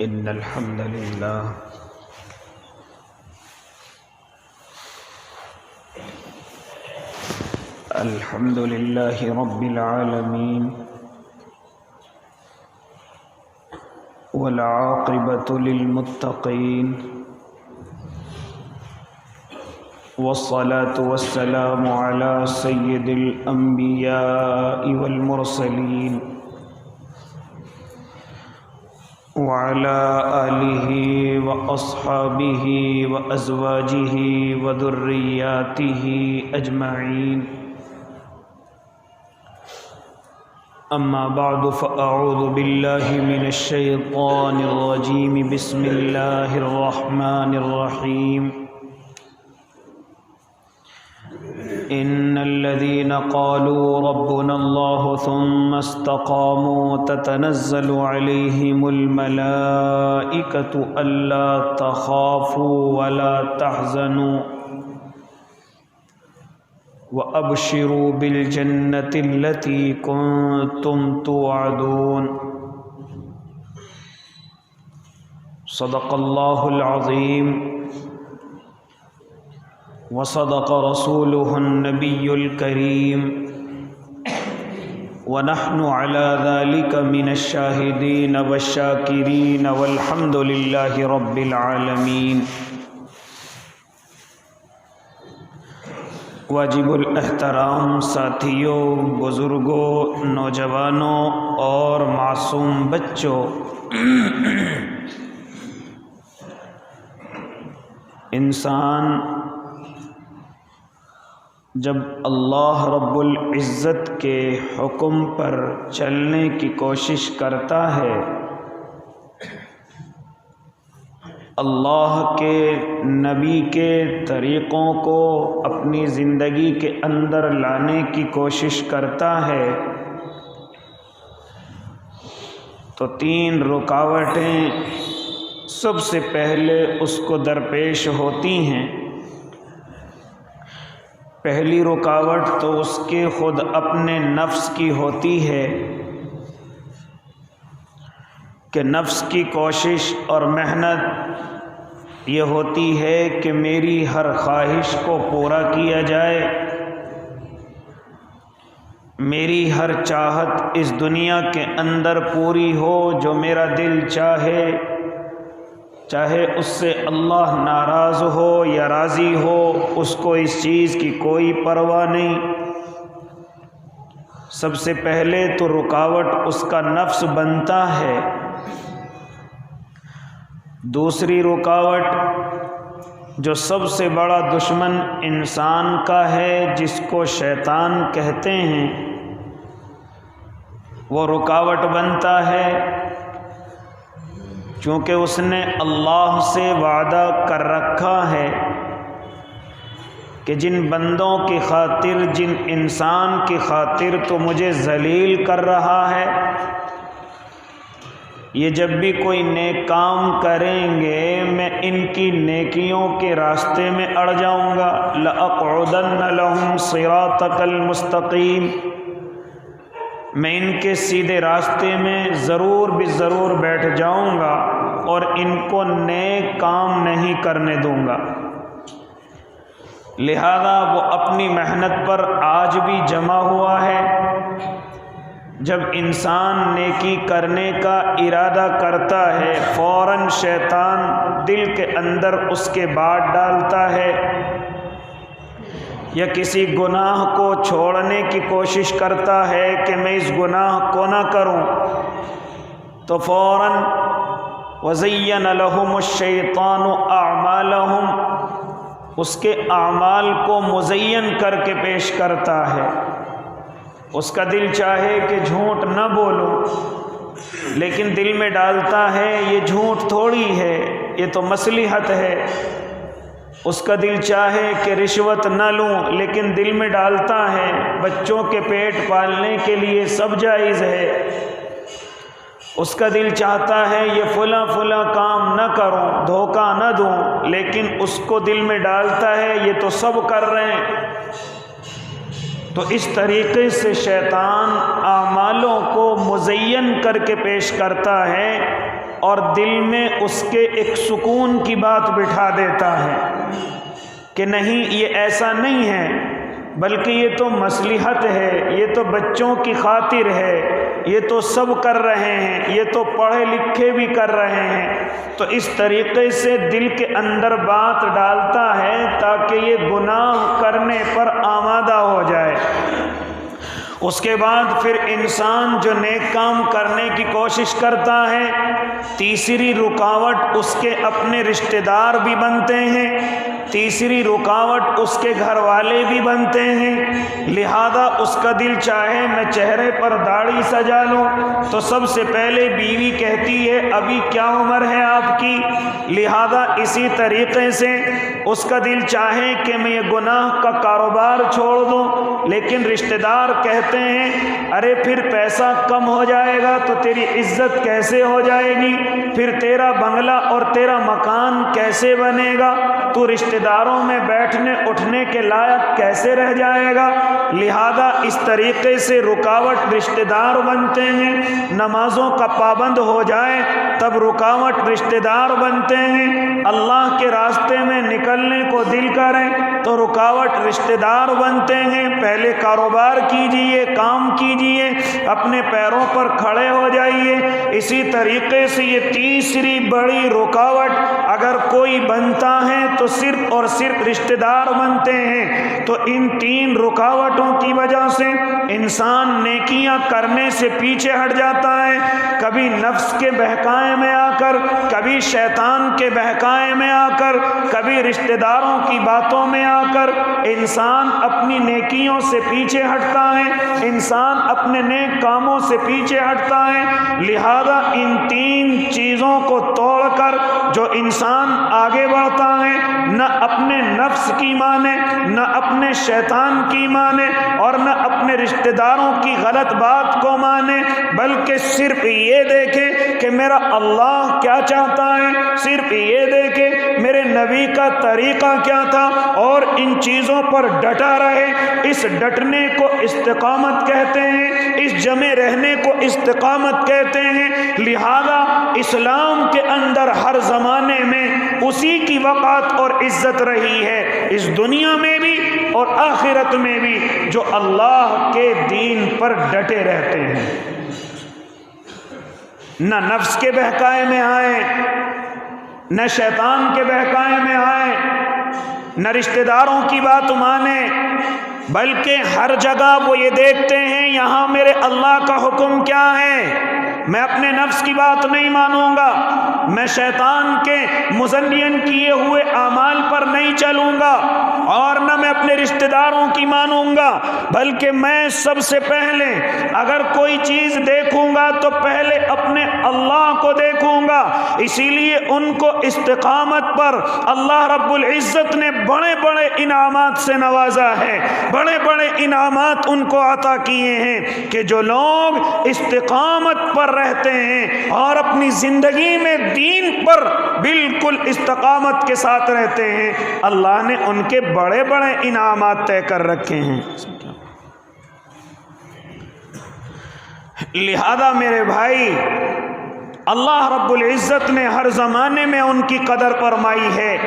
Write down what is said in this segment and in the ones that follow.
إن الحمد لله رب العالمين والعاقبة للمتقين والصلاة والسلام على سيد الأنبياء والمرسلين وعلى آله وأصحابه وأزواجه وذرياته أجمعين أما بعد فأعوذ بالله من الشيطان الرجيم بسم الله الرحمن الرحيم إن الذين قالوا ربنا الله ثم استقاموا تتنزل عليهم الملائكة ألا تخافوا ولا تحزنوا وأبشروا بالجنة التي كنتم توعدون صدق الله العظيم وصدق رسوله النبي الكريم ونحن على ذلك من الشاهدين والشاكرين والحمد لله رب العالمين واجب الاحترام ساتھیوں، بزرگوں، نوجوانوں اور معصوم بچوں، انسان جب اللہ رب العزت کے حکم پر چلنے کی کوشش کرتا ہے، اللہ کے نبی کے طریقوں کو اپنی زندگی کے اندر لانے کی کوشش کرتا ہے، تو 3 رکاوٹیں سب سے پہلے اس کو درپیش ہوتی ہیں۔ پہلی رکاوٹ تو اس کے خود اپنے نفس کی ہوتی ہے کہ نفس کی کوشش اور محنت یہ ہوتی ہے کہ میری ہر خواہش کو پورا کیا جائے، میری ہر چاہت اس دنیا کے اندر پوری ہو، جو میرا دل چاہے، چاہے اس سے اللہ ناراض ہو یا راضی ہو، اس کو اس چیز کی کوئی پرواہ نہیں۔ سب سے پہلے تو رکاوٹ اس کا نفس بنتا ہے۔ دوسری رکاوٹ جو سب سے بڑا دشمن انسان کا ہے، جس کو شیطان کہتے ہیں، وہ رکاوٹ بنتا ہے چونکہ اس نے اللہ سے وعدہ کر رکھا ہے کہ جن بندوں کی خاطر، جن انسان کی خاطر تو مجھے ذلیل کر رہا ہے، یہ جب بھی کوئی نیک کام کریں گے میں ان کی نیکیوں کے راستے میں اڑ جاؤں گا۔ لَأَقْعُدَنَّ لَهُمْ صِرَاطَكَ الْمُسْتَقِيمَ، میں ان کے سیدھے راستے میں ضرور بیٹھ جاؤں گا اور ان کو نیک کام نہیں کرنے دوں گا۔ لہذا وہ اپنی محنت پر آج بھی جمع ہوا ہے۔ جب انسان نیکی کرنے کا ارادہ کرتا ہے، فوراً شیطان دل کے اندر اس کے بات ڈالتا ہے، یا کسی گناہ کو چھوڑنے کی کوشش کرتا ہے کہ میں اس گناہ کو نہ کروں، تو فوراً وَزَيَّنَ لَهُمُ الشَّيْطَانُ أَعْمَالَهُمْ، اس کے اعمال کو مزین کر کے پیش کرتا ہے۔ اس کا دل چاہے کہ جھوٹ نہ بولو، لیکن دل میں ڈالتا ہے یہ جھوٹ تھوڑی ہے، یہ تو مصلحت ہے۔ اس کا دل چاہے کہ رشوت نہ لوں، لیکن دل میں ڈالتا ہے بچوں کے پیٹ پالنے کے لیے سب جائز ہے۔ اس کا دل چاہتا ہے یہ فلاں کام نہ کروں، دھوکہ نہ دوں، لیکن اس کو دل میں ڈالتا ہے یہ تو سب کر رہے ہیں۔ تو اس طریقے سے شیطان اعمالوں کو مزین کر کے پیش کرتا ہے اور دل میں اس کے ایک سکون کی بات بٹھا دیتا ہے کہ نہیں، یہ ایسا نہیں ہے، بلکہ یہ تو مصلحت ہے، یہ تو بچوں کی خاطر ہے، یہ تو سب کر رہے ہیں، یہ تو پڑھے لکھے بھی کر رہے ہیں، تو اس طریقے سے دل کے اندر بات ڈالتا ہے تاکہ یہ گناہ کرنے پر آمادہ ہو جائے۔ اس کے بعد پھر انسان جو نیک کام کرنے کی کوشش کرتا ہے، تیسری رکاوٹ اس کے اپنے رشتہ دار بھی بنتے ہیں، تیسری رکاوٹ اس کے گھر والے بھی بنتے ہیں۔ لہذا اس کا دل چاہے میں چہرے پر داڑھی سجا لوں تو سب سے پہلے بیوی کہتی ہے ابھی کیا عمر ہے آپ کی، لہذا اسی طریقے سے اس کا دل چاہے کہ میں یہ گناہ کا کاروبار چھوڑ دوں، لیکن رشتہ دار کہتے ہیں ارے پھر پیسہ کم ہو جائے گا تو تیری عزت کیسے ہو جائے گی، پھر تیرا بنگلہ اور تیرا مکان کیسے بنے گا، تو رشتہ داروں میں بیٹھنے اٹھنے کے لائق کیسے رہ جائے گا۔ لہذا اس طریقے سے رکاوٹ رشتہ دار بنتے ہیں۔ نمازوں کا پابند ہو جائے تب رکاوٹ رشتہ دار بنتے ہیں۔ اللہ کے راستے میں نکلنے کو دل کریں تو رکاوٹ رشتہ دار بنتے ہیں۔ پہلے کاروبار کیجئے، کام کیجئے، اپنے پیروں پر کھڑے ہو جائیے۔ اسی طریقے سے یہ تیسری بڑی رکاوٹ اگر کوئی بنتا ہے تو صرف اور صرف رشتہ دار بنتے ہیں۔ تو ان تین رکاوٹوں کی وجہ سے انسان نیکیاں کرنے سے پیچھے ہٹ جاتا ہے، کبھی نفس کے بہکائے میں آ کر، کبھی شیطان کے بہکائے میں آ کر، کبھی رشتہ داروں کی باتوں میں آ کر انسان اپنی نیکیوں سے پیچھے ہٹتا ہے، انسان اپنے نیک کاموں سے پیچھے ہٹتا ہے۔ لہذا ان تین چیزوں کو توڑ کر جو انسان آگے بڑھتا ہے، نہ اپنے نفس کی مانے، نہ اپنے شیطان کی مانے، اور نہ اپنے رشتہ داروں کی غلط بات کو مانے، بلکہ صرف یہ دیکھے کہ میرا اللہ کیا چاہتا ہے، صرف یہ دیکھے میرے نبی کا طریقہ کیا تھا، اور ان چیزوں پر ڈٹا رہے۔ اس ڈٹنے کو استقامت کہتے ہیں، اس جمے رہنے کو استقامت کہتے ہیں۔ لہذا اسلام کے اندر ہر زمانے میں اسی کی وقات اور عزت رہی ہے، اس دنیا میں بھی اور آخرت میں بھی، جو اللہ کے دین پر ڈٹے رہتے ہیں، نہ نفس کے بہکائے میں آئے، نہ شیطان کے بہکائے میں آئے، نہ رشتہ داروں کی بات مانے، بلکہ ہر جگہ وہ یہ دیکھتے ہیں یہاں میرے اللہ کا حکم کیا ہے۔ میں اپنے نفس کی بات نہیں مانوں گا، میں شیطان کے مزین کیے ہوئے اعمال پر نہیں چلوں گا، اور نہ میں اپنے رشتہ داروں کی مانوں گا، بلکہ میں سب سے پہلے اگر کوئی چیز دیکھوں گا تو پہلے اپنے اللہ کو دیکھوں گا۔ اسی لیے ان کو استقامت پر اللہ رب العزت نے بڑے بڑے انعامات سے نوازا ہے، بڑے بڑے انعامات ان کو عطا کیے ہیں کہ جو لوگ استقامت پر رہتے ہیں اور اپنی زندگی میں دین پر بالکل استقامت کے ساتھ رہتے ہیں، اللہ نے ان کے بڑے بڑے انعامات طے کر رکھے ہیں۔ لہذا میرے بھائی، اللہ رب العزت نے ہر زمانے میں ان کی قدر فرمائی ہے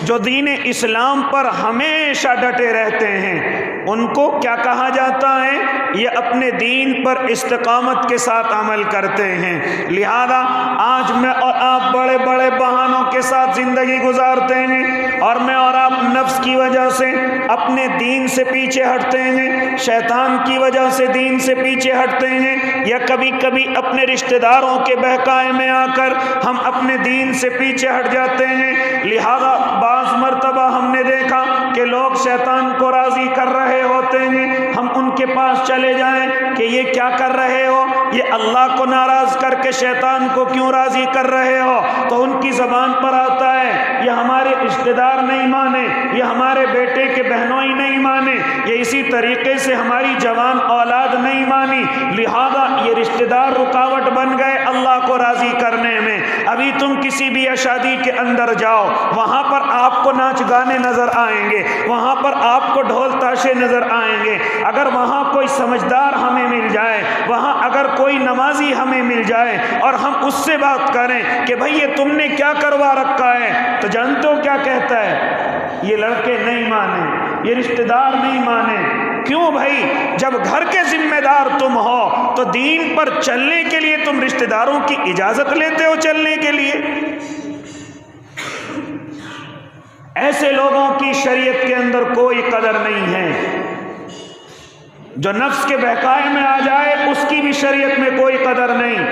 جو دین اسلام پر ہمیشہ ڈٹے رہتے ہیں۔ ان کو کیا کہا جاتا ہے؟ یہ اپنے دین پر استقامت کے ساتھ عمل کرتے ہیں۔ لہذا آج میں اور آپ بڑے بڑے بہانوں کے ساتھ زندگی گزارتے ہیں، اور میں اور آپ نفس کی وجہ سے اپنے دین سے پیچھے ہٹتے ہیں، شیطان کی وجہ سے دین سے پیچھے ہٹتے ہیں، یا کبھی کبھی اپنے رشتہ داروں کے بہکائے میں آ کر ہم اپنے دین سے پیچھے ہٹ جاتے ہیں۔ لہذا بعض مرتبہ ہم نے دیکھا کہ لوگ شیطان کو راضی کر رہے ہوتے ہیں، ہم ان کے پاس چلے جائیں کہ یہ کیا کر رہے ہو، یہ اللہ کو ناراض کر کے شیطان کو کیوں راضی کر رہے ہو، تو ان کی زبان پر آتا ہے یہ ہمارے رشتہ دار نہیں مانے، یہ ہمارے بیٹے کے بہنوئی نہیں مانے، یہ اسی طریقے سے ہماری جوان اولاد نہیں مانی، لہذا یہ رشتہ دار رکاوٹ بن گئے اللہ کو راضی کرنے میں۔ ابھی تم کسی بھی شادی کے اندر جاؤ، وہاں پر آپ کو ناچ گانے نظر آئیں گے، وہاں پر آپ کو ڈھول تاشے نظر آئیں گے، اگر وہاں وہاں کوئی سمجھدار ہمیں مل جائے، وہاں اگر کوئی نمازی ہمیں مل جائے اور ہم اس سے بات کریں کہ بھئی یہ تم نے کیا کروا رکھا ہے، تو جانتے ہو کیا کہتا ہے؟ یہ لڑکے نہیں مانے، یہ رشتہ دار نہیں مانے۔ کیوں بھائی؟ جب گھر کے ذمہ دار تم ہو تو دین پر چلنے کے لیے تم رشتہ داروں کی اجازت لیتے ہو چلنے کے لیے؟ ایسے لوگوں کی شریعت کے اندر کوئی قدر نہیں ہے۔ جو نفس کے بہکائے میں آ جائے اس کی بھی شریعت میں کوئی قدر نہیں۔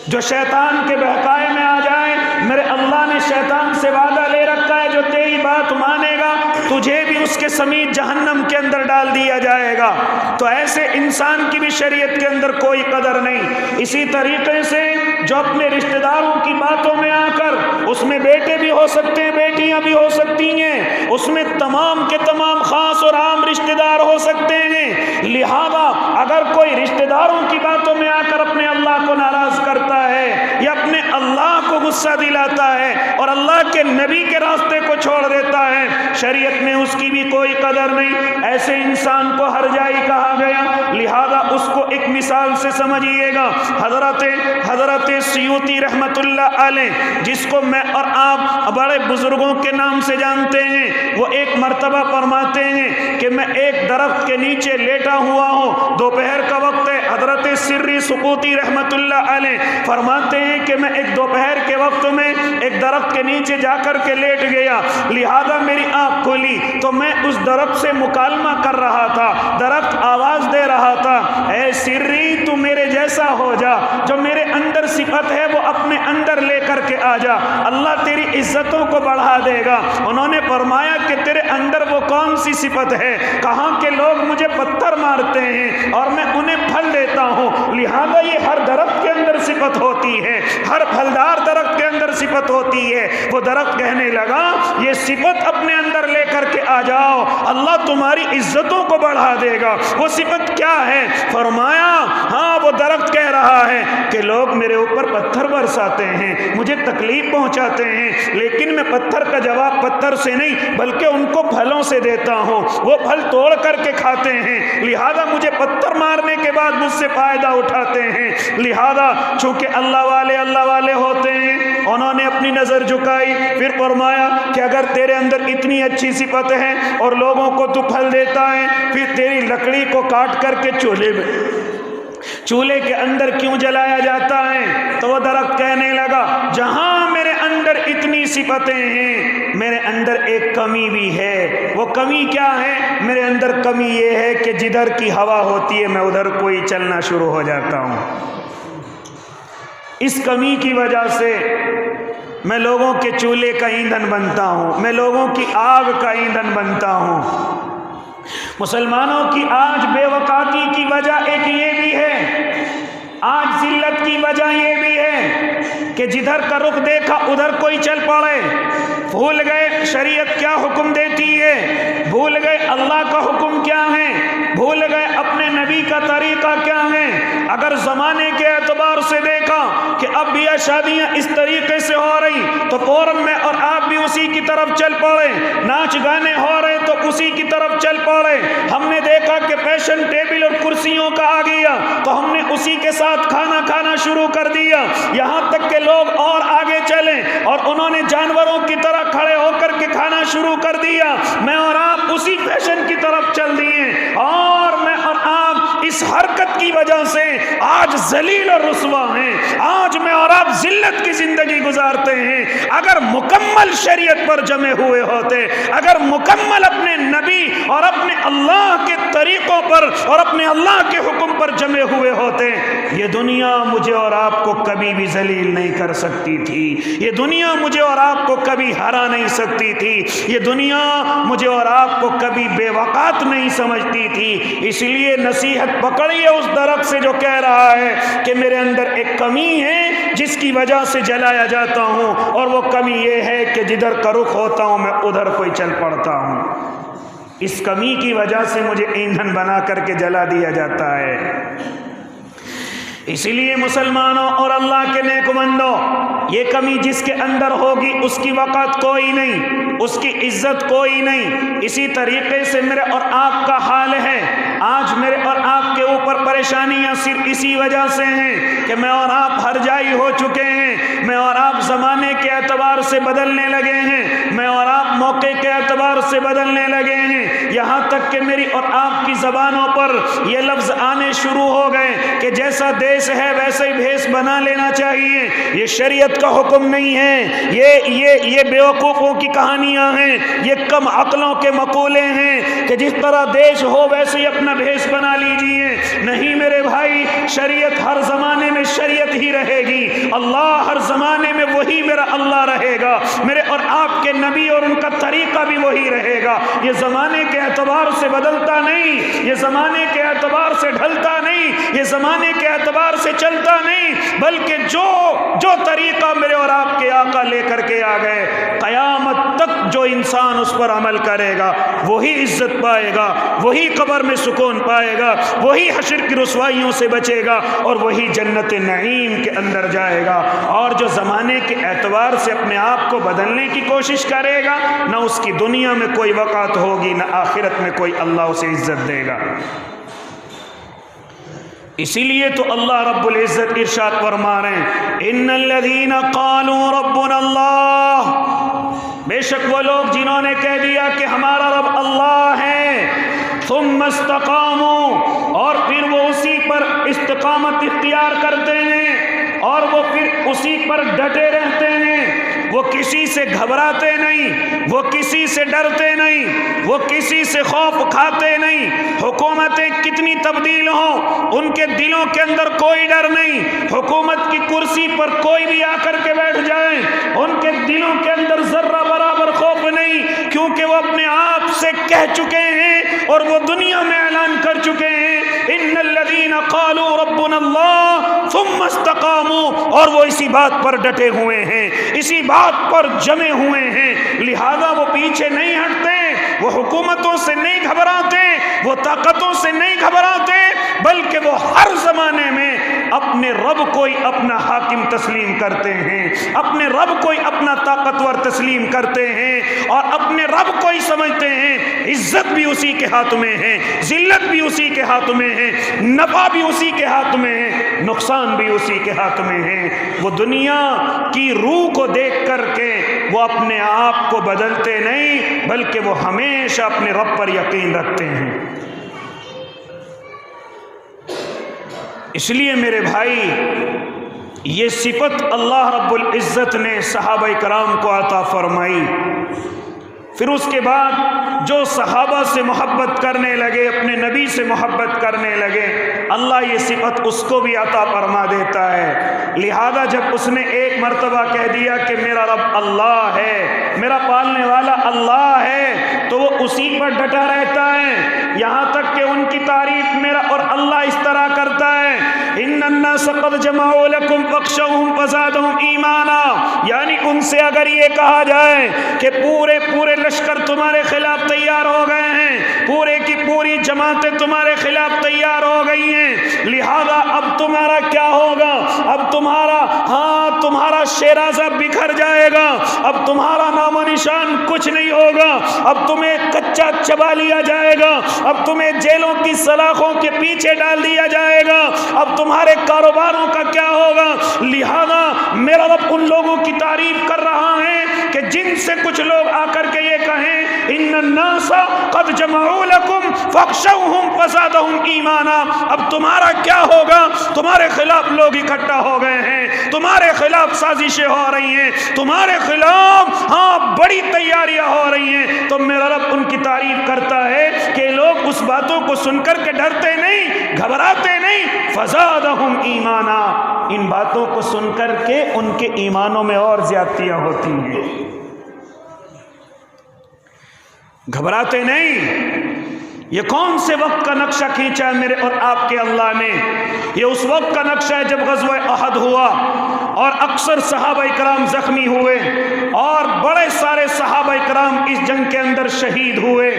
جو شیطان کے بہکائے میں آ جائے، میرے اللہ نے شیطان سے وعدہ لے رکھا ہے جو تیری بات مانے گا تجھے بھی اس کے سمیت جہنم کے اندر ڈال دیا جائے گا۔ تو ایسے انسان کی بھی شریعت کے اندر کوئی قدر نہیں۔ اسی طریقے سے جو اپنے رشتہ داروں کی باتوں میں آ کر، اس میں بیٹے بھی ہو سکتے ہیں، بیٹیاں بھی ہو سکتی ہیں، اس میں تمام کے تمام خاص اور عام رشتہ دار ہو سکتے ہیں، لہذا اگر کوئی رشتہ داروں کی باتوں میں آ کر اپنے اللہ کو ناراض کرتا ہے یا اپنے اللہ کو غصہ دلاتا ہے اور اللہ کے نبی کے راستے کو چھوڑ دیتا ہے، شریعت میں اس کی بھی کوئی قدر نہیں۔ ایسے انسان کو ہرجائی کہا گیا، لہذا اس کو ایک مثال سے سمجھیے گا۔ حضرت سیوطی رحمت اللہ علیہ، جس کو میں اور آپ بڑے بزرگوں کے نام سے جانتے ہیں، وہ ایک مرتبہ فرماتے ہیں کہ میں ایک درخت کے نیچے لیٹا ہوا ہوں، دوپہر کا وقت ہے۔ حضرت سری سقوطی رحمت اللہ علیہ فرماتے ہیں کہ میں ایک دوپہر کے وقت میں ایک درخت کے نیچے جا کر کے لیٹ گیا، لہذا میری آنکھ کھلی تو میں اس درخت سے مکالمہ کر رہا تھا۔ درخت آواز دے رہا تھا، اے سری تو میرے جیسا ہو جا، جو میرے اندر صفت ہے وہ اپنے اندر لے کر کے آ جا، اللہ تیری عزتوں کو بڑھا دے گا۔ انہوں نے فرمایا کہ تیرے اندر وہ کون سی صفت ہے؟ کہاں کہ لوگ مجھے پتھر مارتے ہیں اور میں انہیں پھل دیتا ہوں، لہذا یہ ہر درخت کے اندر صفت ہوتی ہے، ہر پھلدار درخت کے اندر صفت ہوتی ہے۔ وہ درخت کہنے لگا یہ صفت اپنے اندر لے کر کے آ جاؤ، اللہ تمہاری عزتوں کو بڑھا دے گا۔ وہ صفت کیا ہے؟ فرمایا ہاں، وہ درخت کہہ رہا ہے کہ لوگ میرے اوپر پتھر برساتے ہیں، مجھے تکلیف پہنچاتے ہیں، لیکن میں پتھر کا جواب پتھر سے نہیں بلکہ ان کو پھلوں سے دیتا ہوں، وہ پھل توڑ کر کے کھاتے ہیں، لہذا مجھے پتھر مارنے کے بعد مجھ سے فائدہ اٹھاتے ہیں۔ لہذا چونکہ اللہ والے ہوتے ہیں، انہوں نے اپنی نظر جھکائی، پھر فرمایا کہ اگر تیرے اندر اتنی اچھی صفت ہے اور لوگوں کو تو پھل دیتا ہے، پھر تیری لکڑی کو کاٹ کر کے چولہے کے اندر کیوں جلایا جاتا ہے؟ تو وہ درخت کہنے لگا جہاں میرے اندر اتنی صفتیں ہیں، میرے اندر ایک کمی بھی ہے۔ وہ کمی کیا ہے؟ میرے اندر کمی یہ ہے کہ جدھر کی ہوا ہوتی ہے میں ادھر کوئی چلنا شروع ہو جاتا ہوں۔ اس کمی کی وجہ سے میں لوگوں کے چولہے کا ایندھن بنتا ہوں، میں لوگوں کی آگ کا ایندھن بنتا ہوں۔ مسلمانوں کی آج بے وقاتی کی وجہ ایک یہ بھی ہے، آج ذلت کی وجہ یہ بھی ہے کہ جدھر کا رخ دیکھا ادھر کوئی چل پڑے، بھول گئے شریعت کیا حکم دیتی ہے، بھول گئے اللہ کا حکم کیا ہے، بھول گئے اپنے نبی کا طریقہ کیا ہے۔ اگر زمانے کے اعتبار سے دیکھا کہ اب بھی شادیاں اس طریقے سے ہو رہی تو فوراً میں اور آپ بھی اسی کی طرف چل پڑے، ناچ گانے ہو رہے تو اسی کی طرف چل پڑے۔ ہم نے دیکھا کہ فیشن ٹیبل اور کرسیوں کا آ گیا تو ہم نے اسی کے ساتھ کھانا شروع کر دیا، یہاں تک کہ لوگ اور آگے چلیں اور انہوں نے جانوروں کی طرح کھڑے ہو کر کے کھانا شروع کر دیا۔ میں اور آپ اسی فیشن کی طرف چل دیے اور میں اور آپ اس حرکت کی وجہ سے آج ذلیل اور رسوا ہیں، آج میں اور آپ ذلت کی زندگی گزارتے ہیں۔ اگر مکمل شریعت پر جمے ہوئے ہوتے، اگر مکمل اپنے نبی اور اپنے اللہ کے طریقوں پر اور اپنے اللہ کے حکم پر جمے ہوئے ہوتے، یہ دنیا مجھے اور آپ کو کبھی بھی ذلیل نہیں کر سکتی تھی، یہ دنیا مجھے اور آپ کو کبھی ہرا نہیں سکتی تھی، یہ دنیا مجھے اور آپ کو کبھی بے وقات نہیں سمجھتی تھی۔ اس لیے نصیحت پکڑیے اس درخت سے جو کہہ رہا ہے کہ میرے اندر ایک کمی ہے جس کی وجہ سے جلایا جاتا ہوں، اور وہ کمی یہ ہے کہ جدھر کا رخ ہوتا ہوں میں ادھر کوئی چل پڑتا ہوں، اس کمی کی وجہ سے مجھے ایندھن بنا کر کے جلا دیا جاتا ہے۔ اسی لیے مسلمانوں اور اللہ کے نیک بندوں، یہ کمی جس کے اندر ہوگی اس کی وقت کوئی نہیں، اس کی عزت کوئی نہیں۔ اسی طریقے سے میرے اور آپ کا حال ہے۔ آج میرے اور آپ کے اوپر پریشانیاں صرف اسی وجہ سے ہیں کہ میں اور آپ ہر جائی ہو چکے ہیں، میں اور آپ زمانے کے اعتبار سے بدلنے لگے ہیں، میں اور آپ موقع کے اعتبار سے بدلنے لگے ہیں، یہاں تک کہ میری اور آپ کی زبانوں پر یہ لفظ آنے شروع ہو گئے کہ جیسا دیش ہے ویسے ہی بھیس بنا لینا چاہیے۔ یہ شریعت کا حکم نہیں ہے، یہ بیوقوفوں کی کہانیاں ہیں، یہ کم عقلوں کے مقولے ہیں کہ جس طرح دیش ہو ویسے ہی اپنا بھیس بنا لیجئے۔ نہیں میرے بھائی، شریعت ہر زمانے میں شریعت ہی رہے گی، اللہ ہر زمانے میں وہی میرا اللہ رہے گا، میرے اور آپ کے نبی اور ان کا طریقہ بھی وہی رہے گا۔ یہ زمانے کے اعتبار سے بدلتا نہیں، یہ زمانے کے اعتبار سے ڈھلتا نہیں، یہ زمانے کے اعتبار سے چلتا نہیں، بلکہ جو طریقہ میرے اور آپ کے آقا لے کر کے آ گئے، قیامت تک جو انسان اس پر عمل کرے گا وہی عزت پائے گا، وہی قبر میں سکون پائے گا، وہی حشر کی رسوائیوں سے بچے گا اور وہی جنت نعیم کے اندر جائے گا۔ اور جو زمانے کے اعتبار سے اپنے آپ کو بدلنے کی کوشش کرے گا، نہ اس کی دنیا میں کوئی وقت ہوگی، نہ آخرت میں کوئی اللہ اسے عزت دے گا۔ اسی لیے تو اللہ رب العزت ارشاد فرما رہے ہیں، ان الذین قالوا ربنا اللہ، بے شک وہ لوگ جنہوں نے کہہ دیا کہ ہمارا رب اللہ ہے، ثم استقاموا، اور پھر وہ اسی پر استقامت اختیار کرتے ہیں اور وہ پھر اسی پر ڈٹے رہتے ہیں، وہ کسی سے گھبراتے نہیں، وہ کسی سے ڈرتے نہیں، وہ کسی سے خوف کھاتے نہیں، حکومتیں کتنی تبدیل ہوں ان کے دلوں کے اندر کوئی ڈر نہیں، حکومت کی کرسی پر کوئی بھی آ کر کے بیٹھ جائے ان کے دلوں کے اندر ذرہ برابر خوف نہیں، کیونکہ وہ اپنے آپ سے کہہ چکے ہیں اور وہ دنیا میں اعلان کر چکے ہیں، ان الذین قالوا ربنا اللہ ثم استقاموا، اور وہ اسی بات پر ڈٹے ہوئے ہیں، اسی بات پر جمے ہوئے ہیں، لہذا وہ پیچھے نہیں ہٹتے، وہ حکومتوں سے نہیں گھبراتے، وہ طاقتوں سے نہیں گھبراتے، بلکہ وہ ہر زمانے میں اپنے رب کو ہی اپنا حاکم تسلیم کرتے ہیں، اپنے رب کو ہی اپنا طاقتور تسلیم کرتے ہیں، اور اپنے رب کو ہی سمجھتے ہیں عزت بھی اسی کے ہاتھ میں ہے، ذلت بھی اسی کے ہاتھ میں ہے، نفع بھی اسی کے ہاتھ میں ہے، نقصان بھی اسی کے ہاتھ میں ہے۔ وہ دنیا کی روح کو دیکھ کر کے وہ اپنے آپ کو بدلتے نہیں، بلکہ وہ ہمیشہ اپنے رب پر یقین رکھتے ہیں۔ اس لیے میرے بھائی، یہ صفت اللہ رب العزت نے صحابہ کرام کو عطا فرمائی، پھر اس کے بعد جو صحابہ سے محبت کرنے لگے، اپنے نبی سے محبت کرنے لگے، اللہ یہ صفت اس کو بھی عطا فرما دیتا ہے۔ لہذا جب اس نے ایک مرتبہ کہہ دیا کہ میرا رب اللہ ہے، میرا پالنے والا اللہ ہے، تو وہ اسی پر ڈٹا رہتا ہے، یہاں تک کہ ان کی تعریف میرا اور اللہ اس طرح کرتا ہے، ان الناس قد جمعوا لكم فاخشوهم فزادهم ایمانا، یعنی ان سے اگر یہ کہا جائے کہ پورے لشکر تمہارے خلاف تیار ہو گئے ہیں، پورے کی پوری جماعتیں تمہارے خلاف تیار ہو گئی ہیں، لہذا اب تمہارا کیا ہوگا، اب تمہارا شیرازہ بکھر جائے گا، اب تمہارا نام و نشان کچھ نہیں ہوگا، اب تمہیں کچا چبا لیا جائے گا، اب تمہیں جیلوں کی سلاخوں کے پیچھے ڈال دیا جائے گا، اب تمہارے کاروباروں کا کیا ہوگا۔ لہذا میرا رب ان لوگوں کی تعریف کر رہا ہے کہ جن سے کچھ لوگ آ کر کے یہ کہیں ان الناس قد جمعوا لكم فاخشوهم فزادهم ایمانا، اب تمہارا کیا ہوگا، تمہارے خلاف لوگ اکٹھا ہو گئے ہیں، تمہارے خلاف سازشیں ہو رہی ہیں، تمہارے خلاف بڑی تیاریاں ہو رہی ہیں، تو میرا رب ان کی تعریف کرتا ہے کہ لوگ اس باتوں کو سن کر کے ڈرتے نہیں، گھبراتے نہیں، فزادهم ایمانا، ان باتوں کو سن کر کے ان کے ایمانوں میں اور زیادتیاں ہوتی ہیں، گھبراتے نہیں۔ یہ کون سے وقت کا نقشہ کھینچا ہے میرے اور آپ کے اللہ نے؟ یہ اس وقت کا نقشہ ہے جب غزوہ احد ہوا اور اکثر صحابہ کرام زخمی ہوئے اور بڑے سارے صحابہ کرام اس جنگ کے اندر شہید ہوئے۔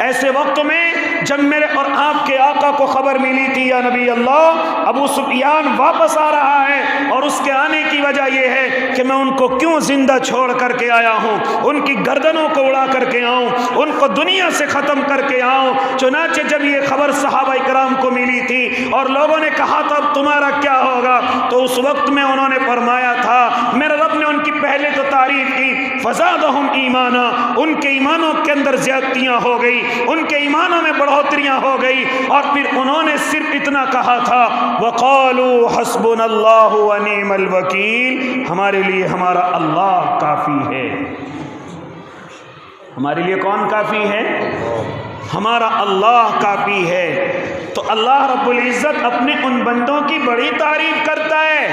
ایسے وقت میں جب میرے اور آپ کے آقا کو خبر ملی تھی یا نبی اللہ ابو سفیان واپس آ رہا ہے اور اس کے آنے کی وجہ یہ ہے کہ میں ان کو کیوں زندہ چھوڑ کر کے آیا ہوں، ان کی گردنوں کو اڑا کر کے آؤں، ان کو دنیا سے ختم کر کے آؤں۔ چنانچہ جب یہ خبر صحابہ کرام کو ملی تھی اور لوگوں نے کہا تھا اب تمہارا کیا ہوگا، تو اس وقت میں انہوں نے فرمایا تھا، میرے رب نے ان کی پہلے تو تعریف کی، فزادہم ایمانا، ان کے ایمانوں کے اندر زیادتیاں ہو گئی، ان کے ایمانوں میں بڑھوتریاں ہو گئی، اور پھر انہوں نے صرف اتنا کہا تھا وَقَالُوا حَسْبُنَا اللَّهُ وَنِعْمَ الْوَكِيلُ، ہمارے لیے ہمارا اللہ کافی ہے۔ ہمارے لیے کون کافی ہے؟ ہمارا اللہ کافی ہے۔ تو اللہ رب العزت اپنے ان بندوں کی بڑی تعریف کرتا ہے۔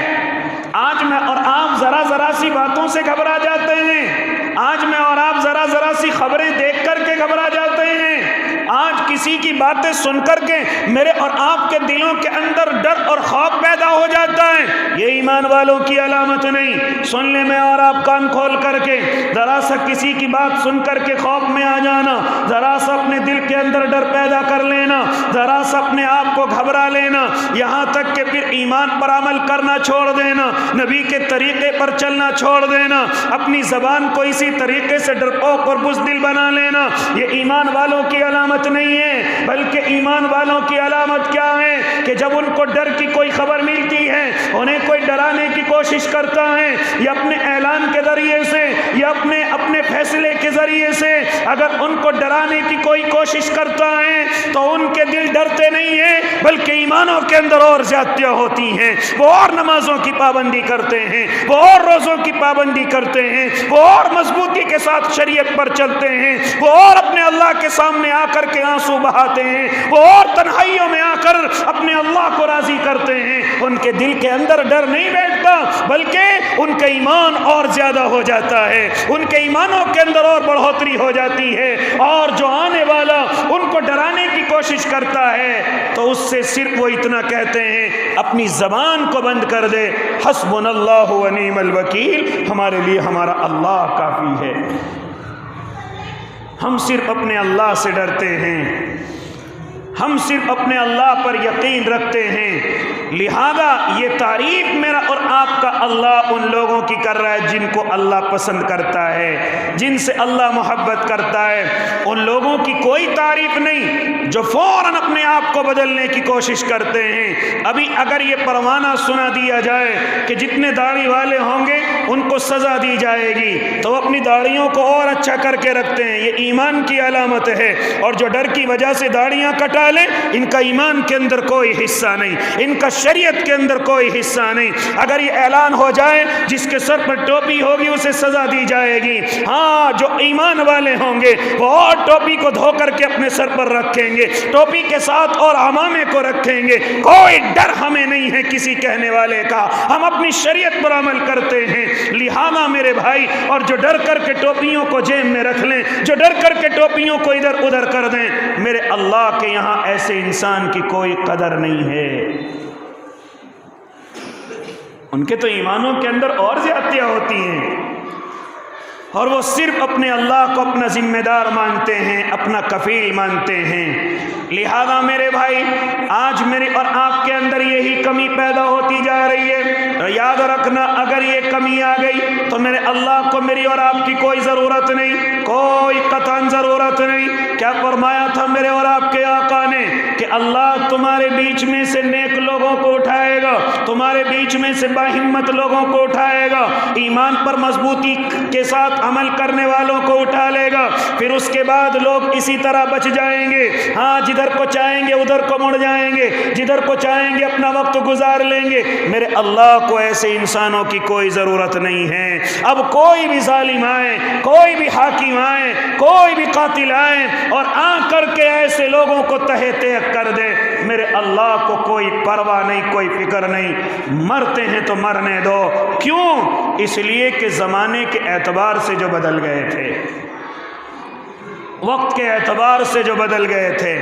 آج میں اور آپ ذرا سی باتوں سے گھبرا جاتے ہیں، آج میں اور آپ ذرا سی خبریں دیکھ کر کے گھبرا جاتے ہیں، آج کسی کی باتیں سن کر کے میرے اور آپ کے دلوں کے اندر ڈر اور خوف پیدا ہو جاتا ہے۔ یہ ایمان والوں کی علامت نہیں۔ سن لیں میں اور آپ کان کھول کر کے، ذرا سا کسی کی بات سن کر کے خوف میں آ جانا، ذرا سا اپنے دل کے اندر ڈر پیدا کر لینا، ذرا سا اپنے آپ کو گھبرا لینا، یہاں تک کہ پھر ایمان پر عمل کرنا چھوڑ دینا، نبی کے طریقے پر چلنا چھوڑ دینا، اپنی زبان کو اسی طریقے سے ڈرپوک اور بزدل بنا لینا، یہ ایمان والوں کی علامت نہیں ہے۔ بلکہ ایمان والوں کی علامت کیا ہے کہ جب ان کو ڈر کی کوئی خبر ملتی ہے، انہیں کوئی ڈرانے کی کوشش کرتا ہے، یا اپنے اعلان کے ذریعے سے یا اپنے فیصلے کے ذریعے سے اگر ان کو ڈرانے کی کوئی کوشش کرتا ہے تو ان کے دل ڈرتے نہیں ہیں، بلکہ ایمانوں کے اندر اور زیادتیاں ہوتی ہیں۔ وہ اور نمازوں کی پابندی کرتے ہیں، وہ اور روزوں کی پابندی کرتے ہیں، وہ اور مضبوطی کے ساتھ شریعت پر چلتے ہیں، وہ اور اپنے اللہ کے سامنے آ کر کے آنسو بہاتے ہیں، وہ اور تنہائیوں میں آ کر اپنے اللہ کو راضی کرتے ہیں۔ ان کے دل کے اندر ڈر نہیں بیٹھتا، بلکہ ان کا ایمان اور زیادہ ہو جاتا ہے، ان کے ایمانوں کے اندر اور بڑھوتری ہو جاتی ہے۔ اور جو آنے والا ان کو ڈرانے کی کوشش کرتا ہے تو اس سے صرف وہ اتنا کہتے ہیں، اپنی زبان کو بند کر دے، حسبنا اللہ ونعم الوکیل، ہمارے لیے ہمارا اللہ کافی ہے۔ ہم صرف اپنے اللہ سے ڈرتے ہیں، ہم صرف اپنے اللہ پر یقین رکھتے ہیں، لہذا یہ تعریف میرا اور آپ کا اللہ ان لوگوں کی کر رہا ہے جن کو اللہ پسند کرتا ہے، جن سے اللہ محبت کرتا ہے۔ ان لوگوں کی کوئی تعریف نہیں جو فوراً اپنے آپ کو بدلنے کی کوشش کرتے ہیں۔ ابھی اگر یہ پروانہ سنا دیا جائے کہ جتنے داڑھی والے ہوں گے ان کو سزا دی جائے گی تو وہ اپنی داڑھیوں کو اور اچھا کر کے رکھتے ہیں، یہ ایمان کی علامت ہے۔ اور جو ڈر کی وجہ سے داڑھیاں کٹا لیں، ان کا ایمان کے اندر کوئی حصہ نہیں، ان کا شریعت کے اندر کوئی حصہ نہیں۔ اگر یہ اعلان ہو جائے جس کے سر پر ٹوپی ہوگی اسے سزا دی جائے گی، ہاں جو ایمان والے ہوں گے وہ اور ٹوپی کو دھو کر کے اپنے سر پر رکھیں گے، ٹوپی کے ساتھ اور عمامے کو رکھیں گے۔ کوئی ڈر ہمیں نہیں ہے کسی کہنے والے کا، ہم اپنی شریعت پر عمل کرتے ہیں۔ لہذا میرے بھائی، اور جو ڈر کر کے ٹوپیوں کو جیب میں رکھ لیں، جو ڈر کر کے ٹوپیوں کو ادھر ادھر کر دیں، میرے اللہ کے یہاں ایسے انسان کی کوئی قدر نہیں ہے۔ ان کے تو ایمانوں کے اندر اور زیادتیاں ہوتی ہیں، اور وہ صرف اپنے اللہ کو اپنا ذمہ دار مانتے ہیں، اپنا کفیل مانتے ہیں۔ لہذا میرے بھائی، آج میرے اور آپ کے اندر یہی کمی پیدا ہوتی جا رہی ہے۔ تو یاد رکھنا، اگر یہ کمی آ گئی تو میرے اللہ کو میری اور آپ کی کوئی ضرورت نہیں، کوئی قطعاً ضرورت نہیں۔ کیا فرمایا تھا میرے اور آپ کے آقا نے کہ اللہ تمہارے بیچ میں سے نیک لوگوں کو اٹھائے گا، تمہارے بیچ میں سے باہمت لوگوں کو اٹھائے گا، ایمان پر مضبوطی کے ساتھ عمل کرنے والوں کو اٹھا لے گا، پھر اس کے بعد لوگ اسی طرح بچ جائیں گے۔ ہاں، جدھر کو چاہیں گے ادھر کو مڑ جائیں گے، جدھر کو چاہیں گے اپنا وقت گزار لیں گے۔ میرے اللہ کو ایسے انسانوں کی کوئی ضرورت نہیں ہے۔ اب کوئی بھی ظالم آئے، کوئی بھی حاکم آئے، کوئی بھی قاتل آئے اور آ کر کے ایسے لوگوں کو تہہ تیغ کر دے، میرے اللہ کو کوئی پرواہ نہیں، کوئی فکر نہیں۔ مرتے ہیں تو مرنے دو۔ کیوں؟ اس لیے کہ زمانے کے اعتبار سے جو بدل گئے تھے، وقت کے اعتبار سے جو بدل گئے تھے،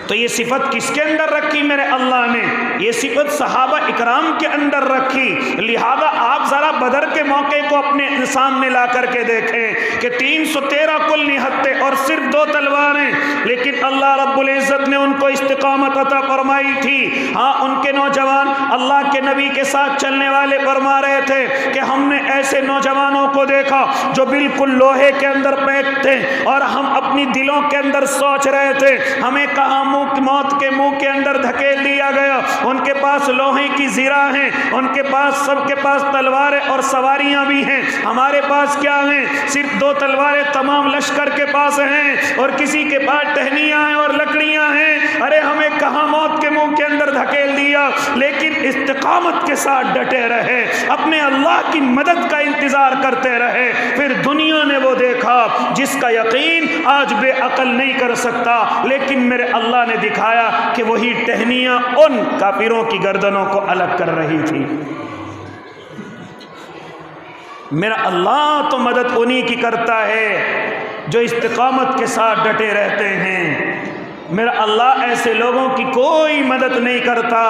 تو یہ صفت کس کے اندر رکھی میرے اللہ نے؟ یہ صفت صحابہ اکرام کے اندر رکھی۔ لہذا آپ ذرا بدر کے موقع کو اپنے سامنے لا کر کے دیکھیں کہ 313 کل نہتے اور صرف 2 تلواریں، لیکن اللہ رب العزت نے ان کو استقامت عطا فرمائی تھی۔ ہاں ان کے نوجوان اللہ کے نبی کے ساتھ چلنے والے فرما رہے تھے کہ ہم نے ایسے نوجوانوں کو دیکھا جو بالکل لوہے کے اندر پیک تھے، اور ہم اپنی دلوں کے اندر سوچ رہے تھے ہمیں کہاں موت کے منہ کے اندر دھکیل دیا گیا۔ ان کے پاس لوہے کی زرہ ہیں، ان کے پاس سب کے پاس تلواریں اور سواریاں بھی ہیں، ہمارے پاس کیا ہیں؟ صرف 2 تلواریں تمام لشکر کے پاس ہیں، اور کسی کے پاس ٹہنیاں ہیں اور لکڑیاں ہیں۔ ارے ہمیں کہاں موت کے منہ کے اندر دھکیل دیا، لیکن استقامت کے ساتھ ڈٹے رہے، اپنے اللہ کی مدد کا انتظار کرتے رہے۔ پھر دنیا نے وہ دیکھا جس کا یقین آج بے عقل نہیں کر سکتا، لیکن میرے اللہ نے دکھایا کہ وہی ٹہنیاں ان کافروں کی گردنوں کو الگ کر رہی تھی۔ میرا اللہ تو مدد انہی کی کرتا ہے جو استقامت کے ساتھ ڈٹے رہتے ہیں۔ میرا اللہ ایسے لوگوں کی کوئی مدد نہیں کرتا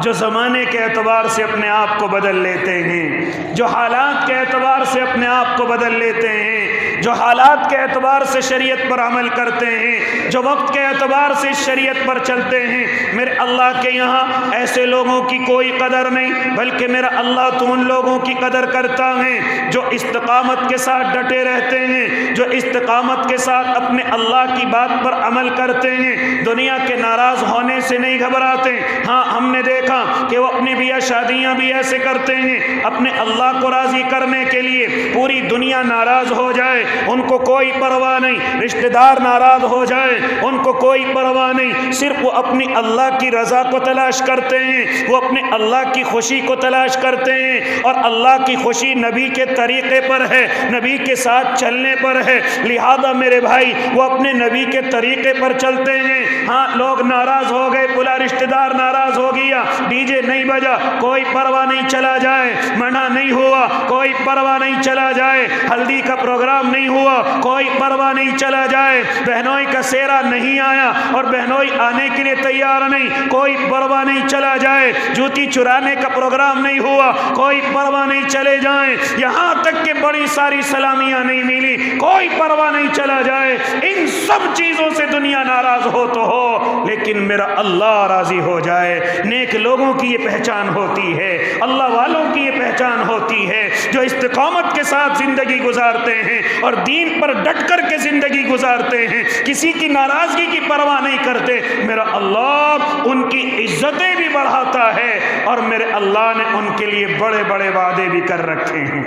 جو زمانے کے اعتبار سے اپنے آپ کو بدل لیتے ہیں، جو حالات کے اعتبار سے اپنے آپ کو بدل لیتے ہیں، جو حالات کے اعتبار سے شریعت پر عمل کرتے ہیں، جو وقت کے اعتبار سے شریعت پر چلتے ہیں۔ میرے اللہ کے یہاں ایسے لوگوں کی کوئی قدر نہیں، بلکہ میرا اللہ تو ان لوگوں کی قدر کرتا ہے جو استقامت کے ساتھ ڈٹے رہتے ہیں، جو استقامت کے ساتھ اپنے اللہ کی بات پر عمل کرتے ہیں، دنیا کے ناراض ہونے سے نہیں گھبراتے۔ ہاں ہم نے دیکھا کہ وہ اپنی بیاہ شادیاں بھی ایسے کرتے ہیں، اپنے اللہ کو راضی کرنے کے لیے پوری دنیا ناراض ہو جائے ان کو کوئی پرواہ نہیں، رشتہ دار ناراض ہو جائے ان کو کوئی پرواہ نہیں، صرف وہ اپنی اللہ کی رضا کو تلاش کرتے ہیں، وہ اپنے اللہ کی خوشی کو تلاش کرتے ہیں، اور اللہ کی خوشی نبی کے طریقے پر ہے، نبی کے ساتھ چلنے پر ہے۔ لہذا میرے بھائی وہ اپنے نبی کے طریقے پر چلتے ہیں۔ ہاں لوگ ناراض ہو گئے، بلا رشتہ دار ناراض ہو گیا، ڈی جے نہیں بجا، کوئی پرواہ نہیں، چلا جائے، منع نہیں ہوا، کوئی پرواہ نہیں، چلا جائے، ہلدی کا پروگرام نہیں ہوا، کوئی پرواہ نہیں، چلا جائے، بہنوئی کا سیرا نہیں آیا اور بہنوئی آنے کے لیے تیار نہیں، کوئی پرواہ نہیں، چلا جائے، جوتی چرانے کا پروگرام نہیں ہوا، کوئی پرواہ نہیں، چلے جائیں، یہاں تک کہ بڑی ساری سلامیاں نہیں ملی، کوئی پرواہ نہیں، چلا جائے۔ ان سب چیزوں سے دنیا ناراض ہو تو ہو، لیکن میرا اللہ راضی ہو جائے۔ نیک لوگوں کی یہ پہچان ہوتی ہے، اللہ والوں کی یہ پہچان ہوتی ہے جو استقامت کے ساتھ زندگی گزارتے ہیں اور دین پر ڈٹ کر کے زندگی گزارتے ہیں، کسی کی ناراضگی کی پرواہ نہیں کرتے۔ میرا اللہ ان کی عزتیں بھی بڑھاتا ہے، اور میرے اللہ نے ان کے لیے بڑے بڑے وعدے بھی کر رکھے ہیں،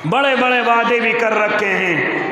بڑے بڑے وعدے بھی کر رکھے ہیں۔